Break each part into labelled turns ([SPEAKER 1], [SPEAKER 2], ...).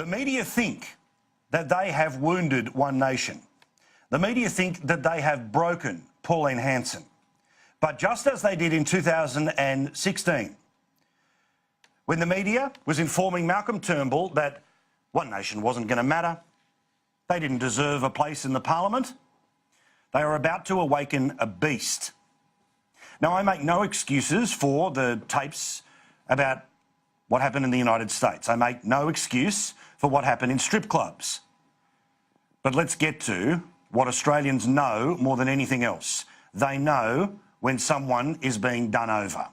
[SPEAKER 1] The media think that they have wounded One Nation. The media think that they have broken Pauline Hanson. But just as they did in 2016, when the media was informing Malcolm Turnbull that One Nation wasn't going to matter, they didn't deserve a place in the parliament, they are about to awaken a beast. Now, I make no excuses for the tapes about what happened in the United States. I make no excuse for what happened in strip clubs. But let's get to what Australians know more than anything else. They know when someone is being done over.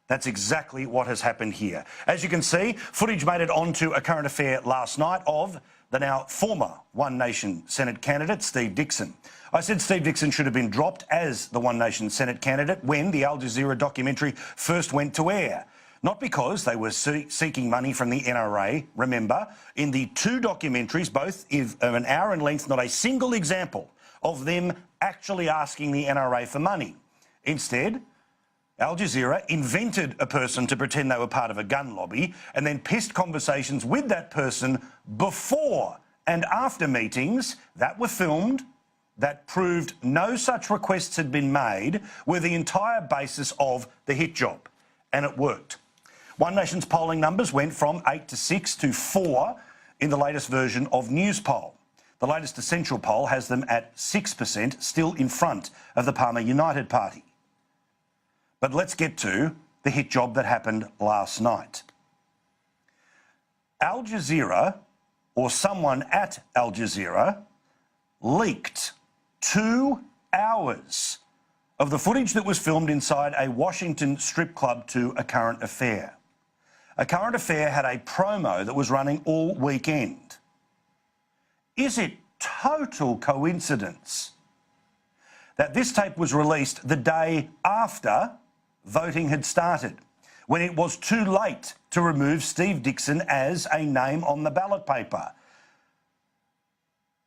[SPEAKER 1] That's exactly what has happened here. As you can see, footage made it onto A Current Affair last night of the now former One Nation Senate candidate, Steve Dixon. I said Steve Dixon should have been dropped as the One Nation Senate candidate when the Al Jazeera documentary first went to air. Not because they were seeking money from the NRA. Remember, in the two documentaries, both of an hour in length, not a single example of them actually asking the NRA for money. Instead, Al Jazeera invented a person to pretend they were part of a gun lobby and then pissed conversations with that person before and after meetings that were filmed that proved no such requests had been made, were the entire basis of the hit job. And it worked. One Nation's polling numbers went from 8 to 6 to 4 in the latest version of Newspoll. The latest Essential poll has them at 6%, still in front of the Palmer United Party. But let's get to the hit job that happened last night. Al Jazeera, or someone at Al Jazeera, leaked 2 hours of the footage that was filmed inside a Washington strip club to A Current Affair. A Current Affair had a promo that was running all weekend. Is it total coincidence that this tape was released the day after voting had started, when it was too late to remove Steve Dixon as a name on the ballot paper?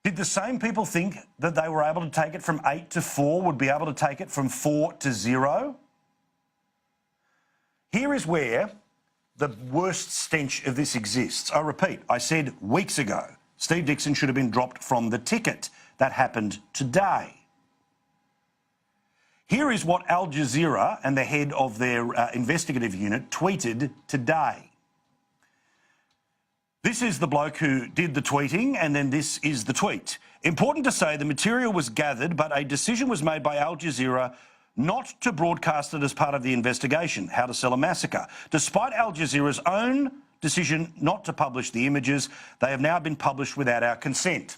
[SPEAKER 1] Did the same people think that they were able to take it from 8 to 4, would be able to take it from 4 to 0? Here is where the worst stench of this exists. I repeat, I said weeks ago, Steve Dixon should have been dropped from the ticket. That happened today. Here is what Al Jazeera and the head of their investigative unit tweeted today. This is the bloke who did the tweeting, and then this is the tweet. Important to say the material was gathered, but a decision was made by Al Jazeera not to broadcast it as part of the investigation, How to Sell a Massacre. Despite Al Jazeera's own decision not to publish the images, they have now been published without our consent.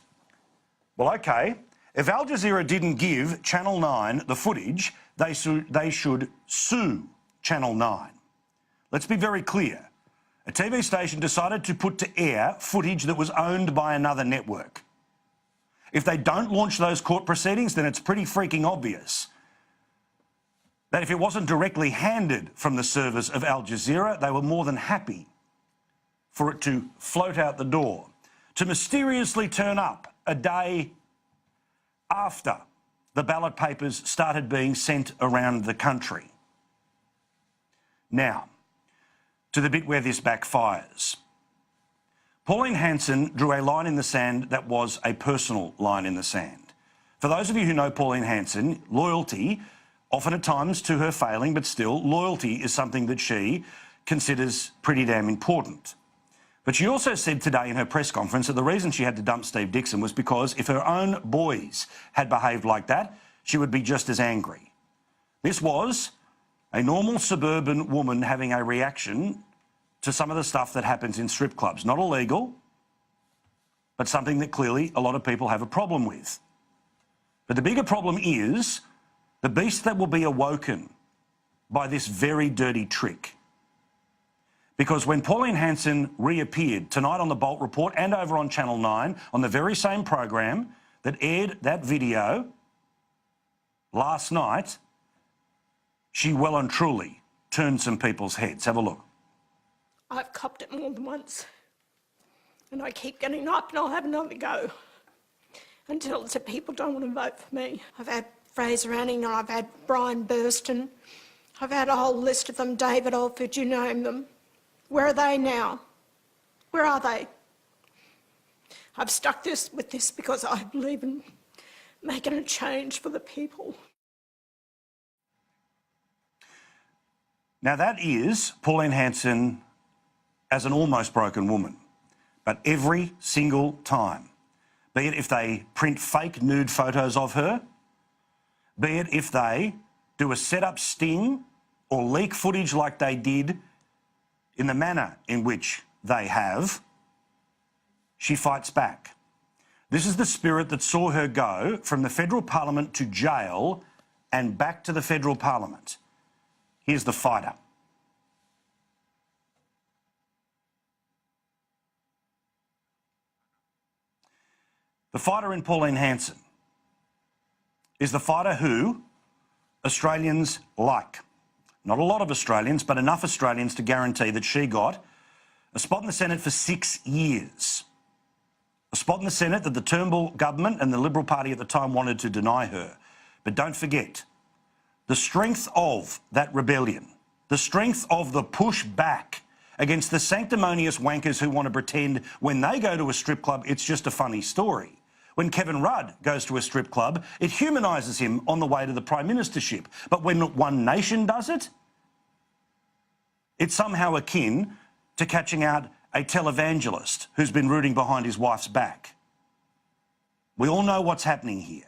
[SPEAKER 1] Well, OK, if Al Jazeera didn't give Channel 9 the footage, they should sue Channel 9. Let's be very clear. A TV station decided to put to air footage that was owned by another network. If they don't launch those court proceedings, then it's pretty freaking obvious that if it wasn't directly handed from the servers of Al Jazeera, they were more than happy for it to float out the door, to mysteriously turn up a day after the ballot papers started being sent around the country. Now, to the bit where this backfires. Pauline Hanson drew a line in the sand that was a personal line in the sand. For those of you who know Pauline Hanson, loyalty, often at times to her failing, but still, loyalty is something that she considers pretty damn important. But she also said today in her press conference that the reason she had to dump Steve Dixon was because if her own boys had behaved like that, she would be just as angry. This was a normal suburban woman having a reaction to some of the stuff that happens in strip clubs. Not illegal, but something that clearly a lot of people have a problem with. But the bigger problem is the beast that will be awoken by this very dirty trick. Because when Pauline Hanson reappeared tonight on the Bolt Report and over on Channel 9, on the very same program that aired that video last night, she well and truly turned some people's heads. Have a look.
[SPEAKER 2] I've copped it more than once, and I keep getting up and I'll have another go until the people don't want to vote for me. I've had Fraser Anning, I've had Brian Burston, I've had a whole list of them, David Alford, you name them. Where are they now? Where are they? I've stuck with this because I believe in making a change for the people.
[SPEAKER 1] Now that is Pauline Hanson as an almost broken woman. But every single time, be it if they print fake nude photos of her, be it if they do a set-up sting or leak footage like they did in the manner in which they have, she fights back. This is the spirit that saw her go from the federal parliament to jail and back to the federal parliament. Here's the fighter. The fighter in Pauline Hanson is the fighter who Australians like. Not a lot of Australians, but enough Australians to guarantee that she got a spot in the Senate for 6 years. A spot in the Senate that the Turnbull government and the Liberal Party at the time wanted to deny her. But don't forget, the strength of that rebellion, the strength of the push back against the sanctimonious wankers who want to pretend when they go to a strip club it's just a funny story. When Kevin Rudd goes to a strip club, it humanises him on the way to the Prime Ministership. But when One Nation does it, it's somehow akin to catching out a televangelist who's been rooting behind his wife's back. We all know what's happening here.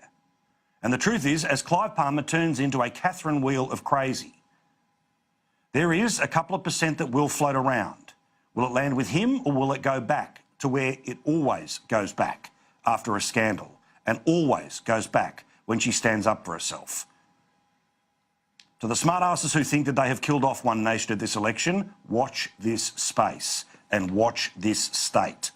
[SPEAKER 1] And the truth is, as Clive Palmer turns into a Catherine wheel of crazy, there is a couple of percent that will float around. Will it land with him or will it go back to where it always goes back after a scandal and always goes back when she stands up for herself? To the smartasses who think that they have killed off One Nation at this election, watch this space and watch this state.